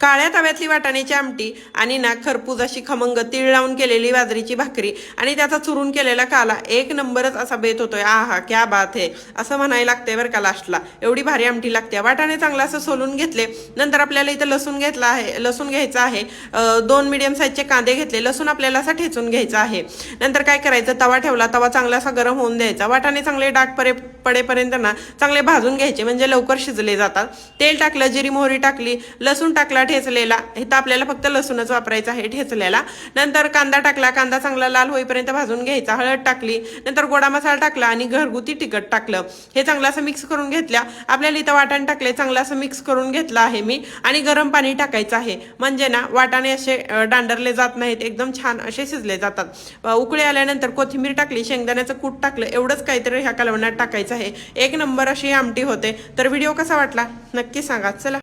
काळ्या तव्यातली वाटाण्याची आमटी आणि ना खरपूस अशी खमंग तीळ लावून केलेली बाजरीची भाकरी आणि त्याचा चुरून केलेला काला एक नंबरच असा बेत होतोय. आहा क्या बात है असं म्हणायला लागतंय बरं का लास्टला. एवढी भारी आमटी लागते. वाटाणे चांगला असं सोलून घेतले. नंतर आपल्याला इथं लसूण घ्यायचं आहे. 2 मीडियम साईजचे कांदे घेतले. लसूण आपल्याला असा ठेचून घ्यायचा आहे. नंतर काय करायचं, तवा ठेवला. तवा चांगला असा गरम होऊन द्यायचा. वाटाणे चांगले डाग पडेपर्यंत ना चांगले भाजून घ्यायचे, म्हणजे लवकर शिजले जातात. तेल टाकलं, जिरी मोहरी टाकली, लसूण टाकला ठेचलेला. इथं आपल्याला फक्त लसूणच वापरायचा आहे ठेचलेला. नंतर कांदा टाकला. कांदा चांगला लाल होईपर्यंत भाजून घ्यायचा. हळद टाकली. नंतर गोडा मसाला टाकला आणि घरगुती तिखट टाकलं. हे चांगलं असं मिक्स करून घेतल्या. आपल्याला इथं वाटाणे टाकले. चांगलं असं मिक्स करून घेतलं आहे मी. आणि गरम पाणी टाकायचं आहे, म्हणजे ना वाटाणे असे डांडरले जात नाहीत, एकदम छान असे शिजले जातात. उकळी आल्यानंतर कोथिंबीर टाकली, शेंगदाण्याचं कूट टाकलं. एवढंच काहीतरी ह्या कालवणात टाकायचं आहे. एक नंबर अशी आमटी होते. तर व्हिडिओ कसा वाटला नक्की सांगा. चला.